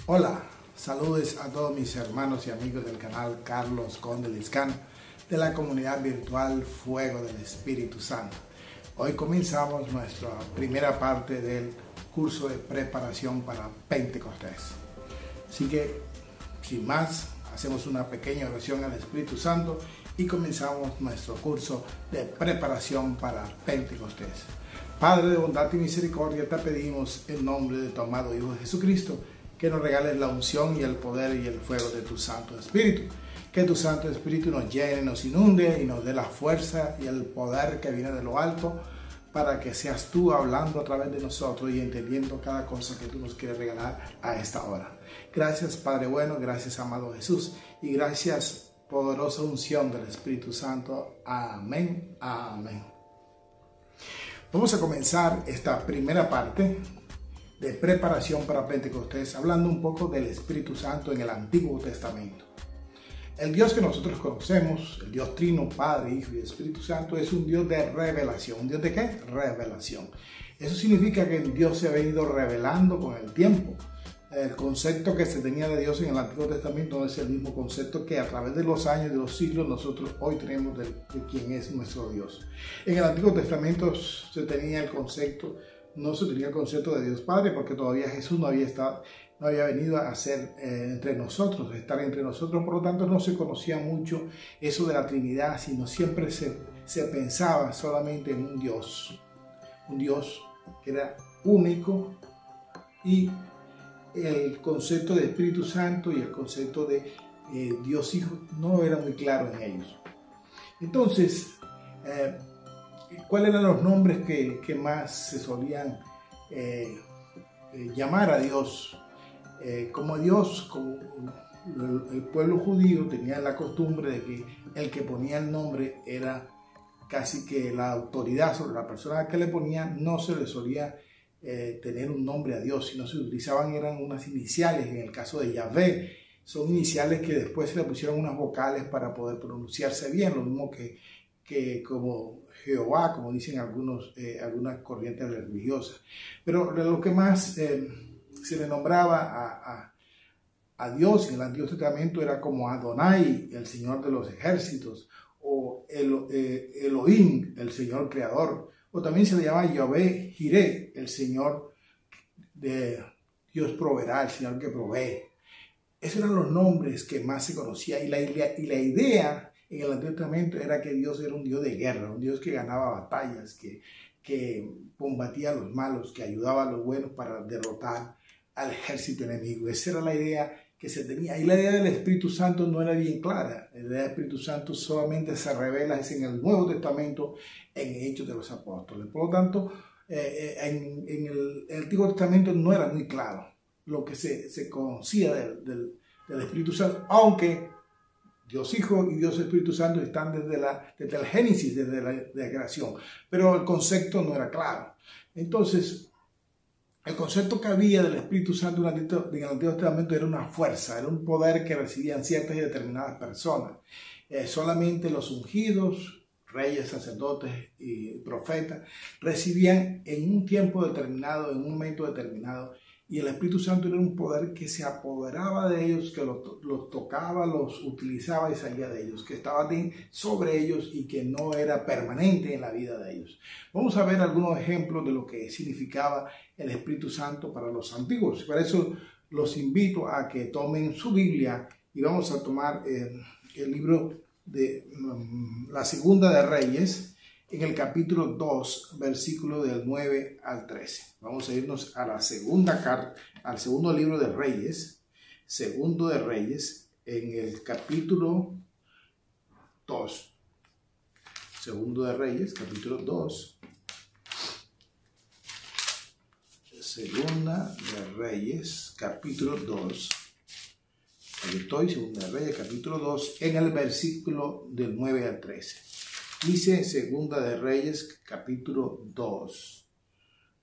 Hola, saludos a todos mis hermanos y amigos del canal Carlos Conde Liscano de la comunidad virtual Fuego del Espíritu Santo. Hoy comenzamos nuestra primera parte del curso de preparación para Pentecostés. Así que, sin más, hacemos una pequeña oración al Espíritu Santo y comenzamos nuestro curso de preparación para Pentecostés. Padre de bondad y misericordia, te pedimos en nombre de tu amado Hijo Jesucristo que nos regales la unción y el poder y el fuego de tu Santo Espíritu. Que tu Santo Espíritu nos llene, nos inunde y nos dé la fuerza y el poder que viene de lo alto para que seas tú hablando a través de nosotros y entendiendo cada cosa que tú nos quieres regalar a esta hora. Gracias, Padre bueno, gracias, amado Jesús, y gracias, poderosa unción del Espíritu Santo. Amén, amén. Vamos a comenzar esta primera parte de preparación para Pentecostés hablando un poco del Espíritu Santo en el Antiguo Testamento. El Dios que nosotros conocemos, el Dios Trino, Padre, Hijo y Espíritu Santo, es un Dios de revelación. ¿Un Dios de qué? Revelación. Eso significa que Dios se ha venido revelando con el tiempo. El concepto que se tenía de Dios en el Antiguo Testamento no es el mismo concepto que a través de los años y de los siglos nosotros hoy tenemos de quién es nuestro Dios. En el Antiguo Testamento no se tenía el concepto de Dios Padre porque todavía Jesús no había venido a ser entre nosotros, a estar entre nosotros, por lo tanto no se conocía mucho eso de la Trinidad, sino siempre se pensaba solamente en un Dios que era único, y el concepto de Espíritu Santo y el concepto de Dios Hijo no era muy claro en ellos. Entonces, ¿cuáles eran los nombres que más se solían llamar a Dios? Como el pueblo judío tenía la costumbre de que el que ponía el nombre era casi que la autoridad sobre la persona que le ponía. No se le solía tener un nombre a Dios, sino se utilizaban eran unas iniciales. En el caso de Yahvé, son iniciales que después se le pusieron unas vocales para poder pronunciarse bien, lo mismo que como Jehová, como dicen algunas corrientes religiosas. Pero lo que más se le nombraba a Dios en el Antiguo Testamento era como Adonai, el Señor de los ejércitos, o Elohim, el Señor creador, o también se le llama Yahvé Jireh, el Señor de Dios proveerá, el Señor que provee. Esos eran los nombres que más se conocía, y la idea en el Antiguo Testamento era que Dios era un Dios de guerra, un Dios que ganaba batallas, que combatía a los malos, que ayudaba a los buenos para derrotar al ejército enemigo. Esa era la idea que se tenía. Y la idea del Espíritu Santo no era bien clara. La idea del Espíritu Santo solamente se revela en el Nuevo Testamento, en Hechos de los Apóstoles. Por lo tanto, en el Antiguo Testamento no era muy claro lo que se conocía del Espíritu Santo, aunque Dios Hijo y Dios Espíritu Santo están desde el Génesis, desde la creación, pero el concepto no era claro. Entonces, el concepto que había del Espíritu Santo en el Antiguo Testamento era una fuerza, era un poder que recibían ciertas y determinadas personas. Solamente los ungidos, reyes, sacerdotes y profetas, recibían en un tiempo determinado, en un momento determinado, y el Espíritu Santo era un poder que se apoderaba de ellos, que los tocaba, los utilizaba y salía de ellos, que estaba sobre ellos y que no era permanente en la vida de ellos. Vamos a ver algunos ejemplos de lo que significaba el Espíritu Santo para los antiguos. Por eso los invito a que tomen su Biblia y vamos a tomar el libro de la Segunda de Reyes, en el capítulo 2, versículo del 9 al 13. Vamos a irnos a al segundo libro de Reyes, Segundo de Reyes, en el capítulo 2. Segundo de Reyes, capítulo 2. Segunda de Reyes, capítulo 2. Ahí estoy, Segunda de Reyes, capítulo 2, en el versículo del 9 al 13. Dice Segunda de Reyes, capítulo 2,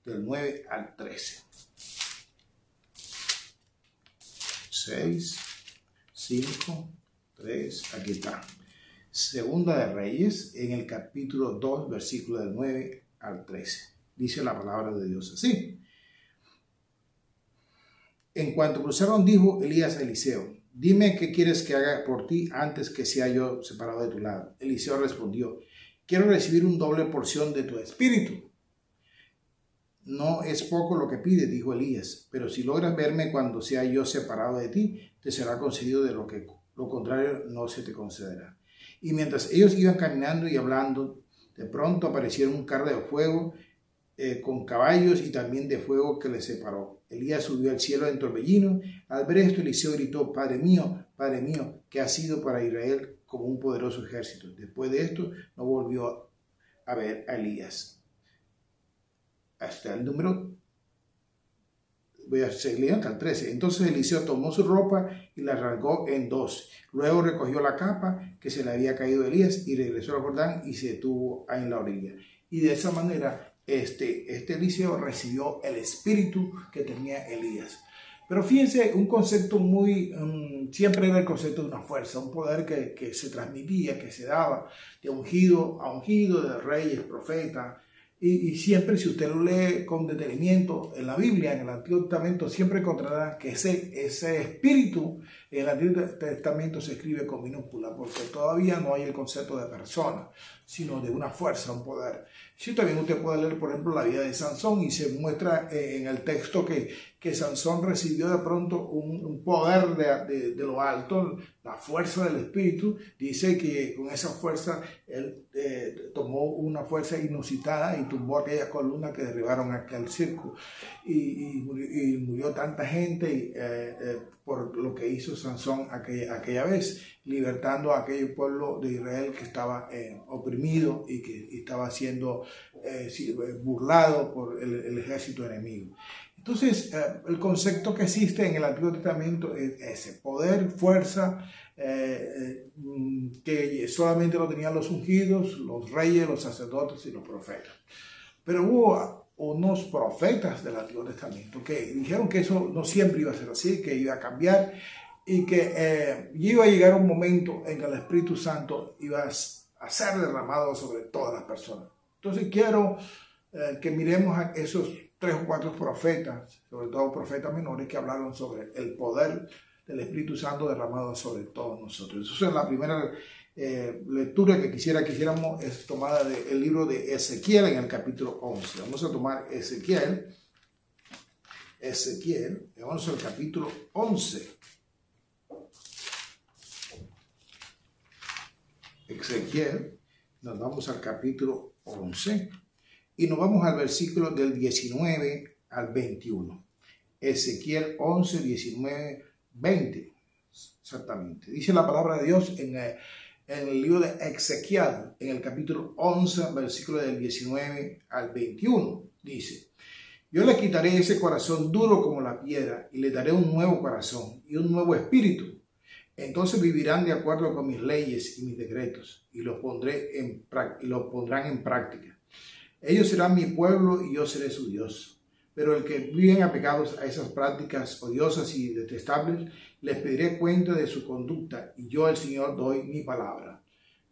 del 9 al 13. 6, 5, 3, aquí está. Segunda de Reyes, en el capítulo 2, versículo del 9 al 13. Dice la palabra de Dios así. En cuanto cruzaron, dijo Elías a Eliseo: dime qué quieres que haga por ti antes que sea yo separado de tu lado. Eliseo respondió: quiero recibir un doble porción de tu espíritu. No es poco lo que pides, dijo Elías, pero si logras verme cuando sea yo separado de ti, te será concedido, de lo contrario no se te concederá. Y mientras ellos iban caminando y hablando, de pronto aparecieron un carro de fuego con caballos y también de fuego que les separó. Elías subió al cielo en torbellino. Al ver esto, Eliseo gritó: Padre mío, que ha sido para Israel como un poderoso ejército. Después de esto, no volvió a ver a Elías. Hasta el número, voy a seguir leyendo hasta el 13. Entonces Eliseo tomó su ropa y la rasgó en dos. Luego recogió la capa que se le había caído a Elías y regresó al Jordán y se detuvo en la orilla. Y de esa manera este Eliseo recibió el espíritu que tenía Elías. Pero fíjense, un concepto siempre era el concepto de una fuerza, un poder que se transmitía, que se daba de ungido a ungido, de reyes, profetas. Y siempre, si usted lo lee con detenimiento en la Biblia, en el Antiguo Testamento, siempre encontrará que ese espíritu en el Antiguo Testamento se escribe con minúscula, porque todavía no hay el concepto de persona, sino de una fuerza, un poder. Sí, también usted puede leer, por ejemplo, la vida de Sansón, y se muestra en el texto que Sansón recibió de pronto un poder de lo alto, la fuerza del espíritu. Dice que con esa fuerza él tomó una fuerza inusitada y tumbó aquella columna que derribaron aquel circo, y murió tanta gente por lo que hizo Sansón aquella vez, libertando a aquel pueblo de Israel que estaba oprimido y que estaba siendo burlado por el ejército enemigo. Entonces, el concepto que existe en el Antiguo Testamento es ese: poder, fuerza, que solamente lo tenían los ungidos, los reyes, los sacerdotes y los profetas. Pero hubo unos profetas del Antiguo Testamento que dijeron que eso no siempre iba a ser así, que iba a cambiar, y que iba a llegar un momento en que el Espíritu Santo iba a ser derramado sobre todas las personas. Entonces quiero que miremos a esos 3 o 4 profetas, sobre todo profetas menores, que hablaron sobre el poder del Espíritu Santo derramado sobre todos nosotros. Eso es la primera lectura que quisiéramos, es tomada del libro de Ezequiel en el capítulo 11. Vamos a tomar Ezequiel, vamos al capítulo 11. Ezequiel, nos vamos al capítulo 11 y nos vamos al versículo del 19 al 21. Ezequiel 11, 19, 20. Exactamente. Dice la palabra de Dios en el libro de Ezequiel, en el capítulo 11, versículo del 19 al 21. Dice: yo le quitaré ese corazón duro como la piedra y le daré un nuevo corazón y un nuevo espíritu. Entonces vivirán de acuerdo con mis leyes y mis decretos y los pondrán en práctica. Ellos serán mi pueblo y yo seré su Dios. Pero el que viven apegados a esas prácticas odiosas y detestables, les pediré cuenta de su conducta y yo, el Señor, doy mi palabra.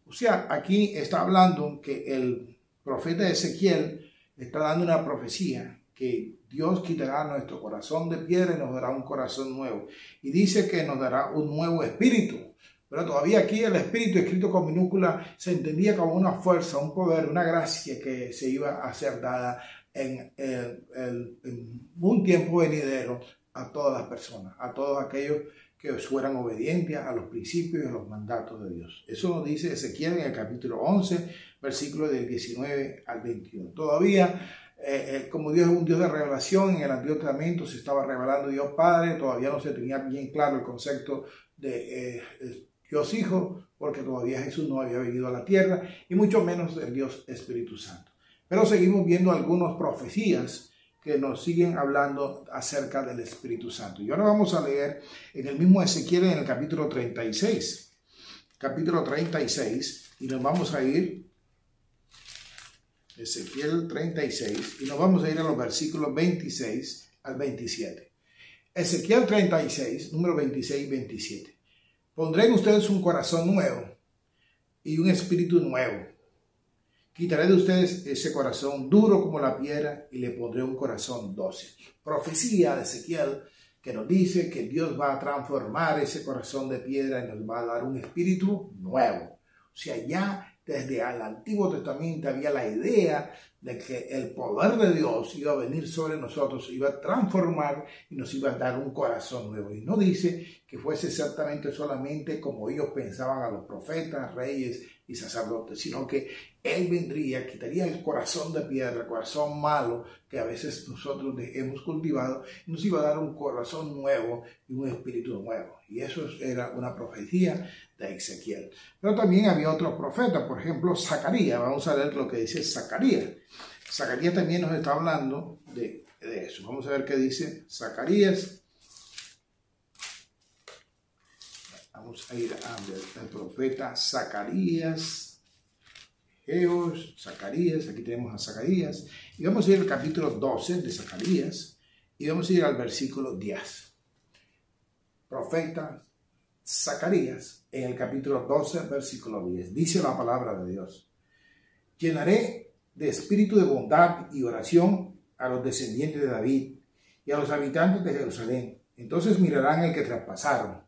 O sea, aquí está hablando que el profeta Ezequiel está dando una profecía que Dios quitará nuestro corazón de piedra y nos dará un corazón nuevo. Y dice que nos dará un nuevo espíritu. Pero todavía aquí el espíritu, escrito con minúscula, se entendía como una fuerza, un poder, una gracia que se iba a ser dada en un tiempo venidero a todas las personas, a todos aquellos que fueran obedientes a los principios y a los mandatos de Dios. Eso nos dice Ezequiel en el capítulo 11, versículos del 19 al 21. Todavía, como Dios es un Dios de revelación, en el Antiguo Testamento se estaba revelando Dios Padre, todavía no se tenía bien claro el concepto de Dios Hijo, porque todavía Jesús no había venido a la tierra, y mucho menos el Dios Espíritu Santo. Pero seguimos viendo algunas profecías que nos siguen hablando acerca del Espíritu Santo. Y ahora vamos a leer en el mismo Ezequiel, en el capítulo 36. Capítulo 36, y nos vamos a ir, Ezequiel 36, y nos vamos a ir a los versículos 26 al 27. Ezequiel 36, número 26 y 27. Pondré en ustedes un corazón nuevo y un espíritu nuevo. Quitaré de ustedes ese corazón duro como la piedra y le pondré un corazón dócil. Profecía de Ezequiel que nos dice que Dios va a transformar ese corazón de piedra y nos va a dar un espíritu nuevo. O sea, ya desde el Antiguo Testamento había la idea de que el poder de Dios iba a venir sobre nosotros, iba a transformar y nos iba a dar un corazón nuevo. Y no dice que fuese exactamente solamente como ellos pensaban a los profetas, reyes y sacerdotes, sino que Él vendría, quitaría el corazón de piedra, el corazón malo que a veces nosotros hemos cultivado, y nos iba a dar un corazón nuevo y un espíritu nuevo. Y eso era una profecía de Ezequiel. Pero también había otros profetas, por ejemplo, Zacarías. Vamos a ver lo que dice Zacarías. Zacarías también nos está hablando de eso. Vamos a ver qué dice Zacarías. Vamos a ir al profeta Zacarías. Zacarías, aquí tenemos a Zacarías. Y vamos a ir al capítulo 12 de Zacarías. Y vamos a ir al versículo 10. Profeta Zacarías, en el capítulo 12, versículo 10. Dice la palabra de Dios: llenaré de espíritu de bondad y oración a los descendientes de David y a los habitantes de Jerusalén. Entonces mirarán el que traspasaron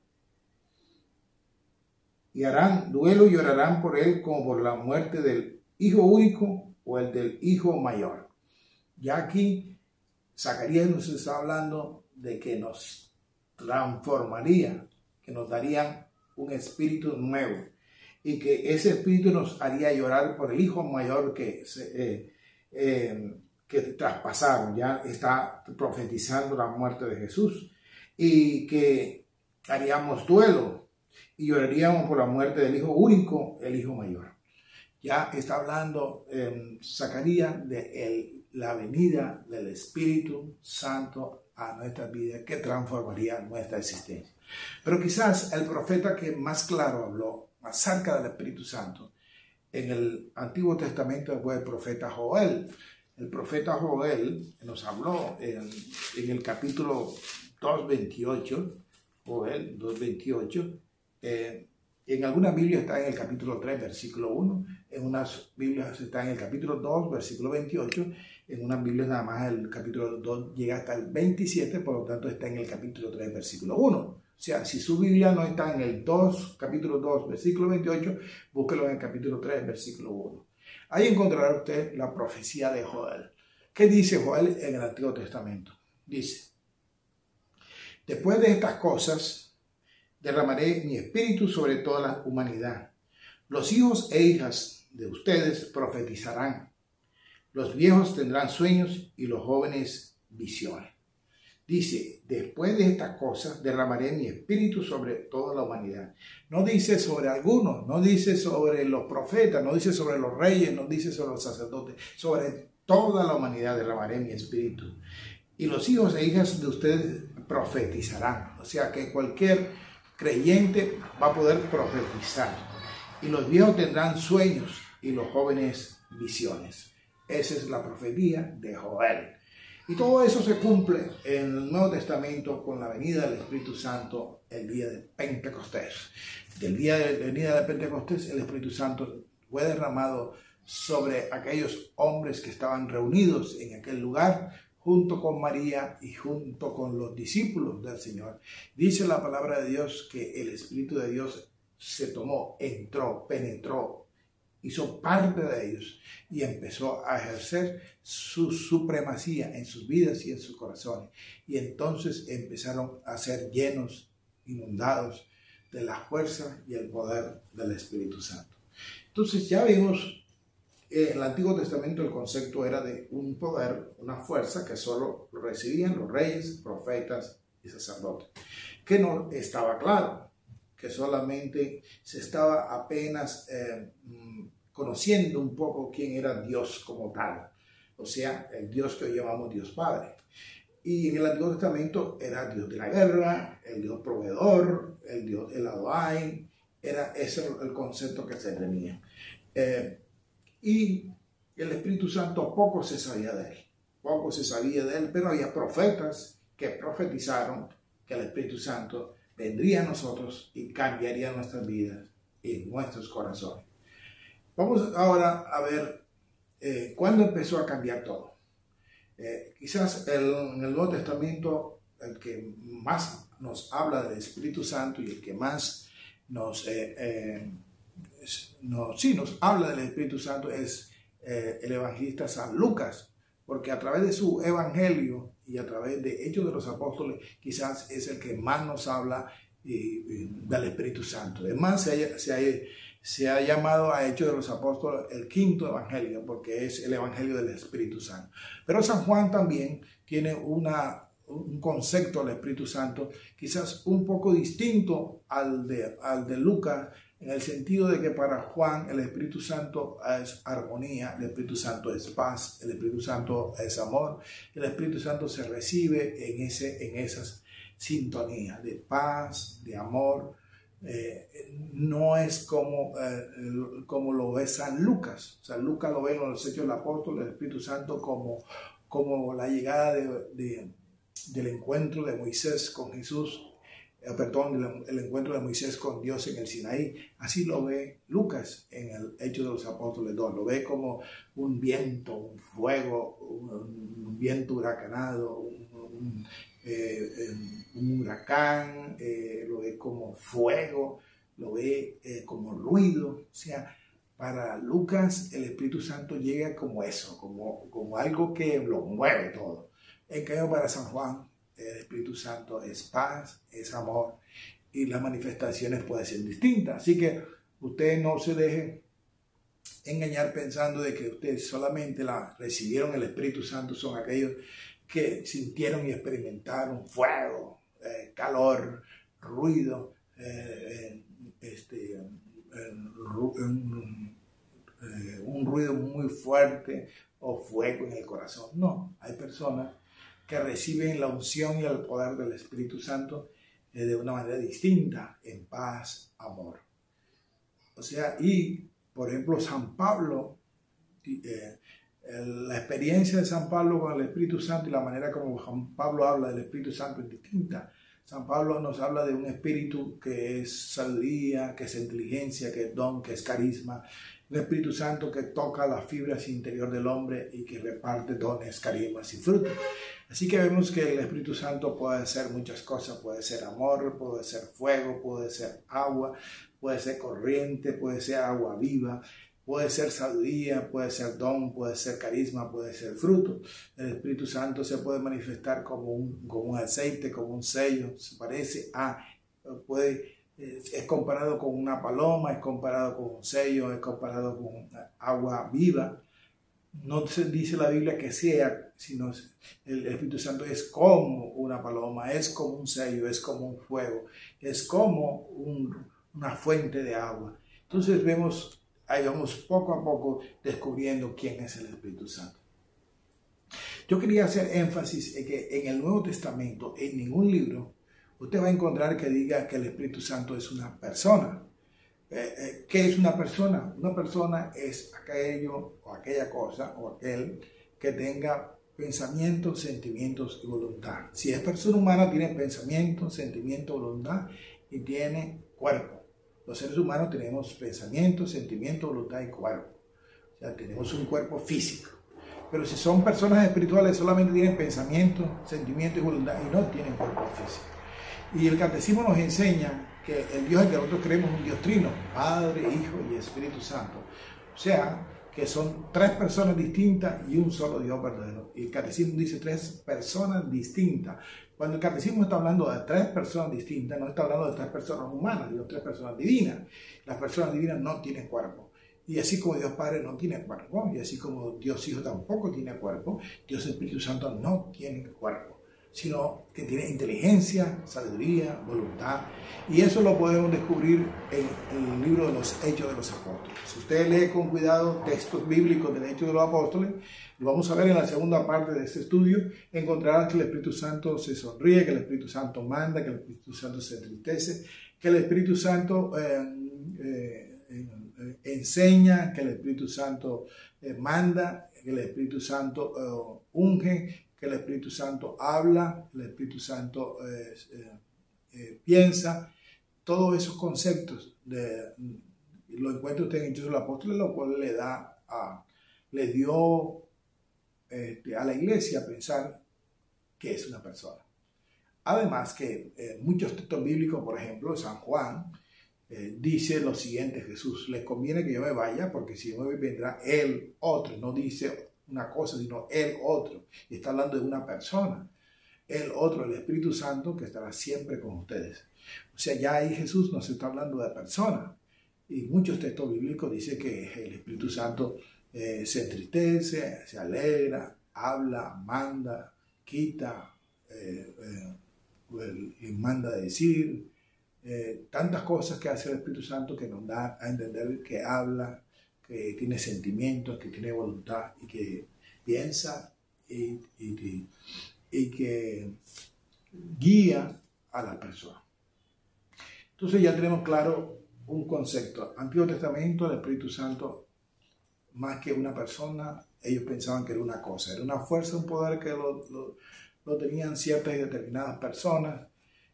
y harán duelo y orarán por él como por la muerte del hijo único o el del hijo mayor. Ya aquí Zacarías nos está hablando de que nos transformaría, que nos darían un espíritu nuevo y que ese espíritu nos haría llorar por el hijo mayor que traspasaron. Ya está profetizando la muerte de Jesús, y que haríamos duelo y lloraríamos por la muerte del hijo único, el hijo mayor. Ya está hablando Zacarías de la venida del Espíritu Santo a nuestras vidas, que transformaría nuestra existencia. Pero quizás el profeta que más claro habló acerca del Espíritu Santo en el Antiguo Testamento fue el profeta Joel. El profeta Joel nos habló en el capítulo 2:28, Joel 2:28. En algunas Biblias está en el capítulo 3, versículo 1. En unas Biblias está en el capítulo 2, versículo 28. En unas Biblias nada más el capítulo 2 llega hasta el 27, por lo tanto está en el capítulo 3, versículo 1. O sea, si su Biblia no está en el capítulo 2, versículo 28, búsquelo en el capítulo 3, versículo 1. Ahí encontrará usted la profecía de Joel. ¿Qué dice Joel en el Antiguo Testamento? Dice: después de estas cosas derramaré mi espíritu sobre toda la humanidad. Los hijos e hijas de ustedes profetizarán. Los viejos tendrán sueños y los jóvenes visiones. Dice, después de estas cosas derramaré mi espíritu sobre toda la humanidad. No dice sobre algunos, no dice sobre los profetas, no dice sobre los reyes, no dice sobre los sacerdotes. Sobre toda la humanidad derramaré mi espíritu. Y los hijos e hijas de ustedes profetizarán. O sea que cualquier creyente va a poder profetizar. Y los viejos tendrán sueños y los jóvenes visiones. Esa es la profecía de Joel. Y todo eso se cumple en el Nuevo Testamento con la venida del Espíritu Santo el día de Pentecostés. Del día de la venida de Pentecostés, el Espíritu Santo fue derramado sobre aquellos hombres que estaban reunidos en aquel lugar, junto con María y junto con los discípulos del Señor. Dice la palabra de Dios que el Espíritu de Dios se tomó, entró, penetró, hizo parte de ellos y empezó a ejercer su supremacía en sus vidas y en sus corazones. Y entonces empezaron a ser llenos, inundados de la fuerza y el poder del Espíritu Santo. Entonces ya vimos, en el Antiguo Testamento el concepto era de un poder, una fuerza que solo lo recibían los reyes, profetas y sacerdotes. Que no estaba claro, que solamente se estaba apenas conociendo un poco quién era Dios como tal. O sea, el Dios que hoy llamamos Dios Padre. Y en el Antiguo Testamento era Dios de la guerra, el Dios proveedor, el Dios el Adonai. Era ese el concepto que se tenía. Y el Espíritu Santo poco se sabía de él. Poco se sabía de él, pero había profetas que profetizaron que el Espíritu Santo vendría a nosotros y cambiaría nuestras vidas y nuestros corazones. Vamos ahora a ver cuándo empezó a cambiar todo. Quizás en el Nuevo Testamento más nos habla del Espíritu Santo y el que más nos habla del Espíritu Santo es el evangelista San Lucas, porque a través de su evangelio y a través de Hechos de los Apóstoles quizás es el que más nos habla del Espíritu Santo. Además se ha llamado a Hechos de los Apóstoles el quinto evangelio, porque es el evangelio del Espíritu Santo. Pero San Juan también tiene un concepto del Espíritu Santo quizás un poco distinto al de Lucas, en el sentido de que para Juan el Espíritu Santo es armonía, el Espíritu Santo es paz, el Espíritu Santo es amor, el Espíritu Santo se recibe en esas sintonías de paz, de amor. No es como lo ve San Lucas. San Lucas lo ve en los Hechos del Apóstol, el Espíritu Santo como la llegada del encuentro de Moisés con Jesús, el encuentro de Moisés con Dios en el Sinaí. Así lo ve Lucas en el Hechos de los Apóstoles 2. Lo ve como un viento, un fuego, un viento huracanado, un huracán, lo ve como fuego, lo ve como ruido. O sea, para Lucas el Espíritu Santo llega como eso, como algo que lo mueve todo. En cambio, para San Juan el Espíritu Santo es paz, es amor, y las manifestaciones pueden ser distintas. Así que usted no se deje engañar pensando de que ustedes solamente recibieron el Espíritu Santo son aquellos que sintieron y experimentaron fuego, calor, ruido, un ruido muy fuerte o fuego en el corazón. No, hay personas que reciben la unción y el poder del Espíritu Santo de una manera distinta, en paz, amor. O sea, y por ejemplo San Pablo, la experiencia de San Pablo con el Espíritu Santo y la manera como San Pablo habla del Espíritu Santo es distinta. San Pablo nos habla de un espíritu que es sabiduría, que es inteligencia, que es don, que es carisma. Un Espíritu Santo que toca las fibras interior del hombre y que reparte dones, carismas y frutos. Así que vemos que el Espíritu Santo puede ser muchas cosas. Puede ser amor, puede ser fuego, puede ser agua, puede ser corriente, puede ser agua viva. Puede ser sabiduría, puede ser don, puede ser carisma, puede ser fruto. El Espíritu Santo se puede manifestar como un aceite, como un sello. Se parece es comparado con una paloma, es comparado con un sello, es comparado con agua viva. No se dice la Biblia que sea, sino el Espíritu Santo es como una paloma, es como un sello, es como un fuego, es como una fuente de agua. Entonces ahí vamos poco a poco descubriendo quién es el Espíritu Santo. Yo quería hacer énfasis en que en el Nuevo Testamento, en ningún libro, usted va a encontrar que diga que el Espíritu Santo es una persona. ¿Qué es una persona? Una persona es aquello o aquella cosa o aquel que tenga pensamientos, sentimientos y voluntad. Si es persona humana, tiene pensamientos, sentimientos, voluntad y tiene cuerpo. Los seres humanos tenemos pensamientos, sentimientos, voluntad y cuerpo. O sea, tenemos un cuerpo físico. Pero si son personas espirituales, solamente tienen pensamientos, sentimientos y voluntad y no tienen cuerpo físico. Y el catecismo nos enseña que el Dios en que nosotros creemos es un Dios trino, Padre, Hijo y Espíritu Santo. O sea, que son tres personas distintas y un solo Dios verdadero. Y el catecismo dice tres personas distintas. Cuando el catecismo está hablando de tres personas distintas, no está hablando de tres personas humanas, sino tres personas divinas. Las personas divinas no tienen cuerpo. Y así como Dios Padre no tiene cuerpo, y así como Dios Hijo tampoco tiene cuerpo, Dios Espíritu Santo no tiene cuerpo, sino que tiene inteligencia, sabiduría, voluntad. Y eso lo podemos descubrir en el libro de los Hechos de los Apóstoles. Si usted lee con cuidado textos bíblicos del Hechos de los Apóstoles, lo vamos a ver en la segunda parte de este estudio, encontrarán que el Espíritu Santo se sonríe, que el Espíritu Santo manda, que el Espíritu Santo se entristece, que el Espíritu Santo enseña, que el Espíritu Santo manda, que el Espíritu Santo unge, que el Espíritu Santo habla, el Espíritu Santo piensa. Todos esos conceptos lo encuentra usted en Hechos de los Apóstoles, lo cual le dio a la iglesia a pensar que es una persona. Además que muchos textos bíblicos, por ejemplo, San Juan, dice lo siguiente: Jesús, les conviene que yo me vaya, porque si yo me voy vendrá el otro. No dice una cosa, sino el otro. Y está hablando de una persona. El otro, el Espíritu Santo, que estará siempre con ustedes. O sea, ya ahí Jesús nos está hablando de personas. Y muchos textos bíblicos dicen que el Espíritu Santo se entristece, se alegra, habla, manda, quita, y manda a decir. Tantas cosas que hace el Espíritu Santo que nos da a entender que habla, que tiene sentimientos, que tiene voluntad y que piensa y que guía a la persona. Entonces ya tenemos claro un concepto. Antiguo Testamento, el Espíritu Santo, más que una persona, ellos pensaban que era una cosa, era una fuerza, un poder que lo tenían ciertas y determinadas personas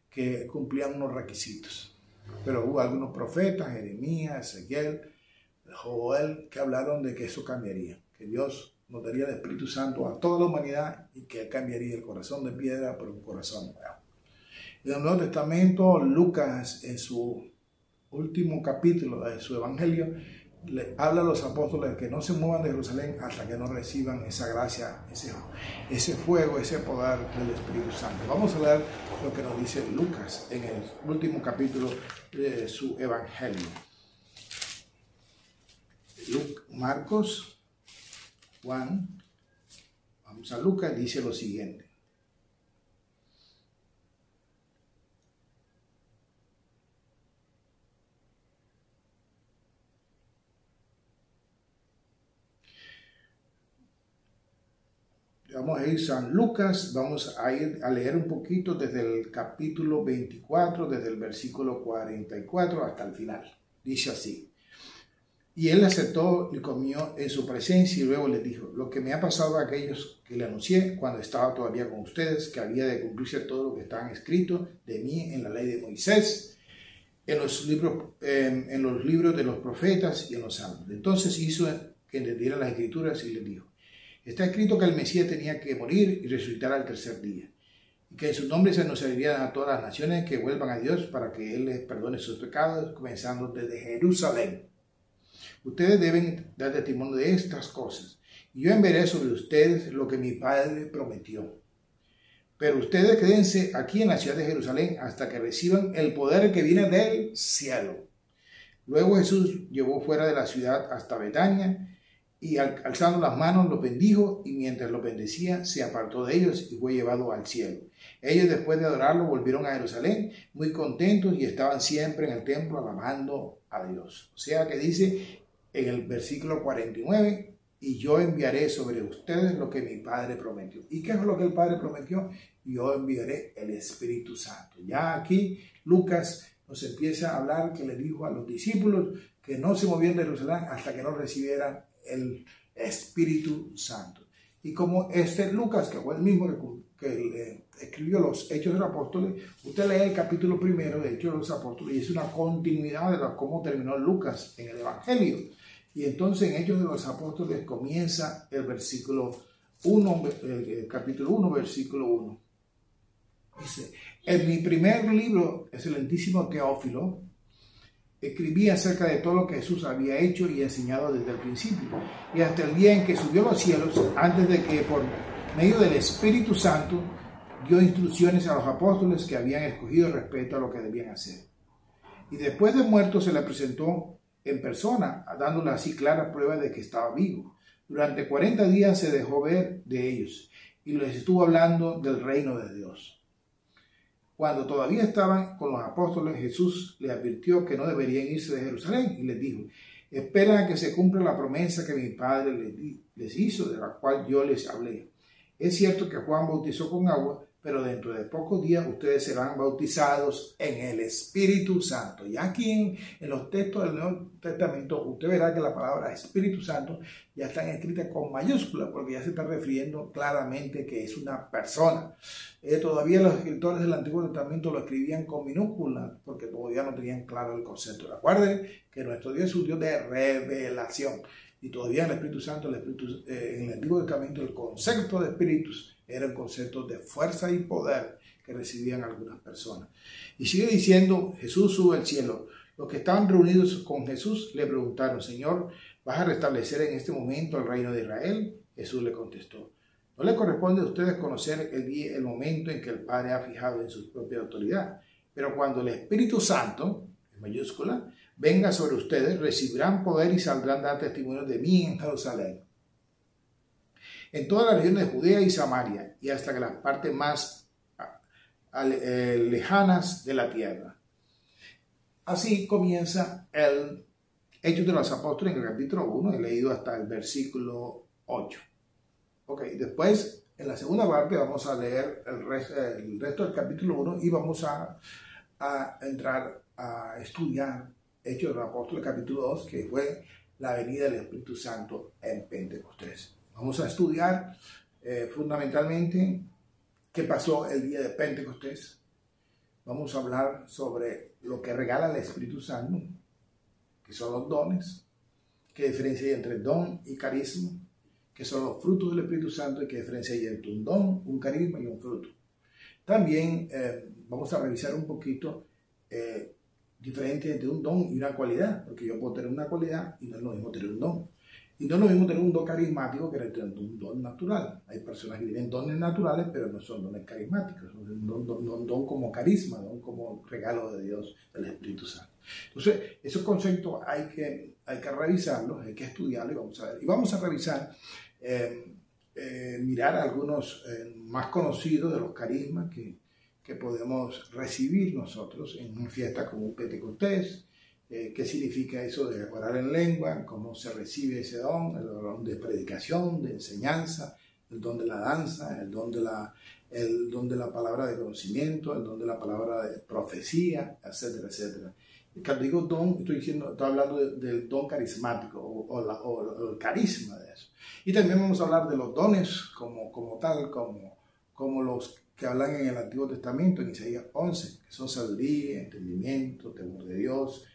que cumplían unos requisitos. Pero hubo algunos profetas, Jeremías, Ezequiel, Joel, que hablaron de que eso cambiaría, que Dios nos daría el Espíritu Santo a toda la humanidad y que cambiaría el corazón de piedra por un corazón nuevo. En el Nuevo Testamento, Lucas, en su último capítulo de su Evangelio, le habla a los apóstoles que no se muevan de Jerusalén hasta que no reciban esa gracia, ese fuego, ese poder del Espíritu Santo. Vamos a leer lo que nos dice Lucas en el último capítulo de su Evangelio. Marcos, Juan, vamos a Lucas, dice lo siguiente. Vamos a ir a San Lucas, vamos a ir a leer un poquito desde el capítulo 24, desde el versículo 44 hasta el final. Dice así: y él aceptó y comió en su presencia, y luego les dijo: lo que me ha pasado a aquellos que le anuncié cuando estaba todavía con ustedes, que había de cumplirse todo lo que estaba escrito de mí en la ley de Moisés, en los libros de los profetas y en los salmos. Entonces hizo que entendieran las escrituras y les dijo: está escrito que el Mesías tenía que morir y resucitar al tercer día, y que en su nombre se anunciaría a todas las naciones que vuelvan a Dios para que Él les perdone sus pecados, comenzando desde Jerusalén. Ustedes deben dar testimonio de estas cosas, y yo enviaré sobre ustedes lo que mi Padre prometió. Pero ustedes quédense aquí en la ciudad de Jerusalén hasta que reciban el poder que viene del cielo. Luego Jesús llevó fuera de la ciudad hasta Betania, y alzando las manos los bendijo, y mientras los bendecía se apartó de ellos y fue llevado al cielo. Ellos, después de adorarlo, volvieron a Jerusalén muy contentos y estaban siempre en el templo alabando a Dios. O sea que dice en el versículo 49: y yo enviaré sobre ustedes lo que mi Padre prometió. ¿Y qué es lo que el Padre prometió? Yo enviaré el Espíritu Santo. Ya aquí Lucas nos empieza a hablar que le dijo a los discípulos que no se movían de Jerusalén hasta que no recibieran el Espíritu Santo. Y como Lucas, que fue el mismo que escribió los Hechos de los Apóstoles, usted lee el capítulo 1 de Hechos de los Apóstoles y es una continuidad de cómo terminó Lucas en el Evangelio. Y entonces en Hechos de los Apóstoles comienza el versículo 1, el capítulo 1, versículo 1. Dice: en mi primer libro, excelentísimo Teófilo, escribí acerca de todo lo que Jesús había hecho y enseñado desde el principio, y hasta el día en que subió a los cielos, antes de que por medio del Espíritu Santo dio instrucciones a los apóstoles que habían escogido respecto a lo que debían hacer. Y después de muerto se le presentó en persona, dándole así claras pruebas de que estaba vivo. Durante 40 días se dejó ver de ellos y les estuvo hablando del reino de Dios. Cuando todavía estaban con los apóstoles, Jesús les advirtió que no deberían irse de Jerusalén y les dijo: esperen a que se cumpla la promesa que mi Padre les hizo, de la cual yo les hablé. Es cierto que Juan bautizó con agua, pero dentro de pocos días ustedes serán bautizados en el Espíritu Santo. Y aquí en los textos del Nuevo Testamento, usted verá que la palabra Espíritu Santo ya está escrita con mayúsculas, porque ya se está refiriendo claramente que es una persona. Todavía los escritores del Antiguo Testamento lo escribían con minúsculas, porque todavía no tenían claro el concepto. Recuerden que nuestro Dios es un Dios de revelación. Y todavía el Espíritu Santo, en el Antiguo Testamento, el concepto de espíritus era el concepto de fuerza y poder que recibían algunas personas. Y sigue diciendo, Jesús sube al cielo. Los que estaban reunidos con Jesús le preguntaron, Señor, ¿vas a restablecer en este momento el reino de Israel? Jesús le contestó, no le corresponde a ustedes conocer el día, el momento en que el Padre ha fijado en su propia autoridad, pero cuando el Espíritu Santo, en mayúscula, venga sobre ustedes, recibirán poder y saldrán a dar testimonio de mí en Jerusalén, en toda la región de Judea y Samaria, y hasta que las partes más lejanas de la tierra. Así comienza el Hechos de los Apóstoles en el capítulo 1, he leído hasta el versículo 8. Ok, después en la segunda parte vamos a leer el resto del capítulo 1 y vamos a entrar a estudiar Hechos de los Apóstoles capítulo 2, que fue la venida del Espíritu Santo en Pentecostés. Vamos a estudiar fundamentalmente qué pasó el día de Pentecostés. Vamos a hablar sobre lo que regala el Espíritu Santo, que son los dones, qué diferencia hay entre don y carisma, que son los frutos del Espíritu Santo y qué diferencia hay entre un don, un carisma y un fruto. También vamos a revisar un poquito diferencia entre un don y una cualidad, porque yo puedo tener una cualidad y no es lo mismo tener un don. Y no es lo mismo tener un don carismático que tener un don natural. Hay personas que tienen dones naturales, pero no son dones carismáticos, son un don como carisma, don como regalo de Dios, del Espíritu Santo. Entonces, esos conceptos hay que revisarlos, hay que estudiarlos y vamos a ver. Y vamos a revisar, mirar algunos más conocidos de los carismas que podemos recibir nosotros en una fiesta como un Pentecostés. ¿Qué significa eso de orar en lengua? ¿Cómo se recibe ese don? El don de predicación, de enseñanza, el don de la danza, el don de la palabra de conocimiento, el don de la palabra de profecía, etcétera, etcétera. Cuando digo don, estoy hablando del don carismático o el carisma de eso. Y también vamos a hablar de los dones como tal, como los que hablan en el Antiguo Testamento, en Isaías 11, que son sabiduría, entendimiento, temor de Dios,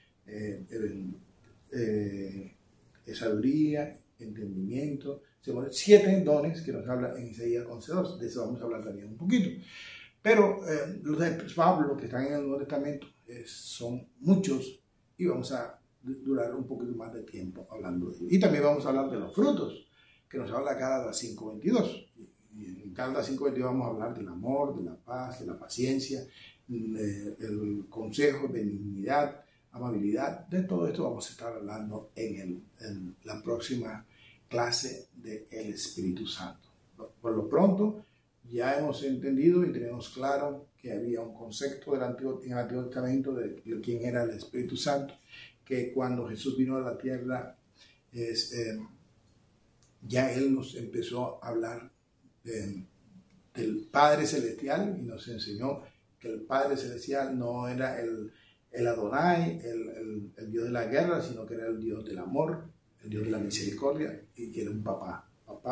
sabiduría, entendimiento, 7 dones que nos habla en Isaías 11:2. De eso vamos a hablar también un poquito. Pero los de Pablo que están en el Nuevo Testamento son muchos y vamos a durar un poquito más de tiempo hablando de ellos. Y también vamos a hablar de los frutos que nos habla Gálatas 5:22. Y en Gálatas 5:22 vamos a hablar del amor, de la paz, de la paciencia, el consejo, benignidad, amabilidad. De todo esto vamos a estar hablando en la próxima clase del Espíritu Santo. Por lo pronto, ya hemos entendido y tenemos claro que había un concepto en el Antiguo Testamento de quién era el Espíritu Santo, que cuando Jesús vino a la tierra, ya Él nos empezó a hablar del Padre Celestial y nos enseñó que el Padre Celestial no era el Adonai, el Dios de la guerra, sino que era el Dios del amor, el Dios de la misericordia, y que era un papá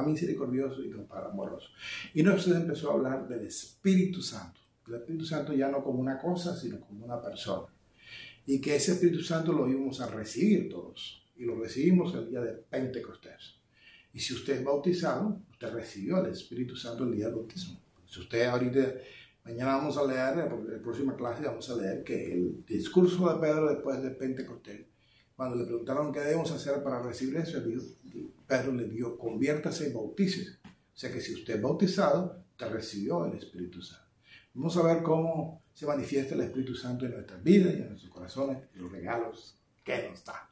misericordioso y papá amoroso. Y nos empezó a hablar del Espíritu Santo. El Espíritu Santo ya no como una cosa, sino como una persona. Y que ese Espíritu Santo lo íbamos a recibir todos. Y lo recibimos el día de Pentecostés. Y si usted es bautizado, usted recibió el Espíritu Santo el día del bautismo. Si usted ahorita, mañana vamos a leer, en la próxima clase vamos a leer que el discurso de Pedro después de Pentecostés, cuando le preguntaron qué debemos hacer para recibir eso, Pedro le dijo, conviértase y bautícese. O sea que si usted es bautizado, usted recibió el Espíritu Santo. Vamos a ver cómo se manifiesta el Espíritu Santo en nuestras vidas y en nuestros corazones y los regalos que nos da.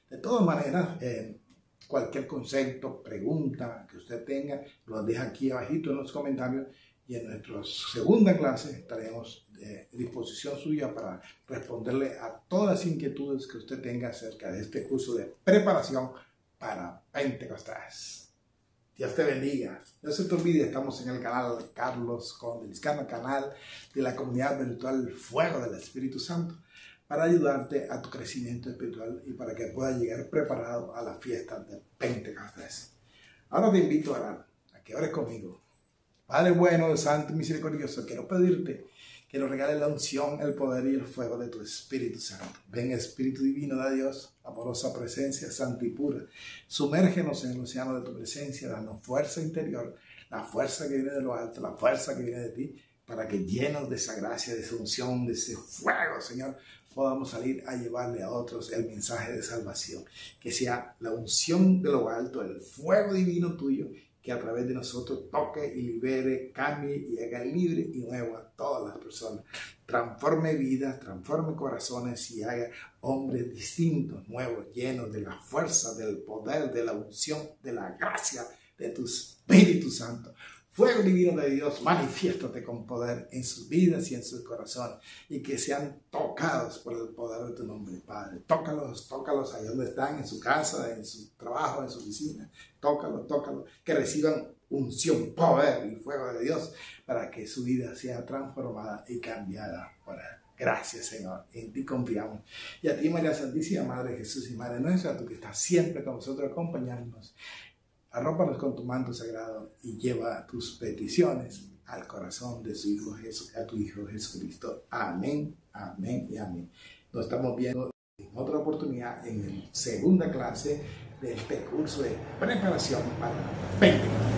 De todas maneras, cualquier concepto, pregunta que usted tenga, lo deja aquí abajito en los comentarios y en nuestra segunda clase estaremos a disposición suya para responderle a todas las inquietudes que usted tenga acerca de este curso de preparación para Pentecostés. Dios te bendiga. No se te olvide, estamos en el canal Carlos Conde, canal de la comunidad virtual Fuego del Espíritu Santo, para ayudarte a tu crecimiento espiritual y para que puedas llegar preparado a la fiesta de Pentecostés. Ahora te invito a orar, a que ores conmigo. Padre bueno, santo y misericordioso, quiero pedirte que nos regales la unción, el poder y el fuego de tu Espíritu Santo. Ven, Espíritu Divino de Dios, amorosa presencia, santa y pura. Sumérgenos en el océano de tu presencia, danos fuerza interior, la fuerza que viene de lo alto, la fuerza que viene de ti, para que llenos de esa gracia, de esa unción, de ese fuego, Señor, podamos salir a llevarle a otros el mensaje de salvación. Que sea la unción de lo alto, el fuego divino tuyo, que a través de nosotros toque y libere, cambie y haga libre y nuevo a todas las personas. Transforme vidas, transforme corazones y haga hombres distintos, nuevos, llenos de la fuerza, del poder, de la unción, de la gracia de tu Espíritu Santo. Fuego divino de Dios, manifiéstate con poder en sus vidas y en sus corazones, y que sean tocados por el poder de tu nombre, Padre. Tócalos, tócalos ahí donde están, en su casa, en su trabajo, en su oficina. Tócalos, tócalos, que reciban unción, poder y fuego de Dios para que su vida sea transformada y cambiada por Él. Gracias, Señor. En ti confiamos. Y a ti, María Santísima, Madre de Jesús y Madre nuestra, tú que estás siempre con nosotros acompañándonos, arrópanos con tu manto sagrado y lleva tus peticiones al corazón de su Hijo Jesús, a tu Hijo Jesucristo. Amén, amén y amén. Nos estamos viendo en otra oportunidad en la segunda clase de este curso de preparación para Pentecostés.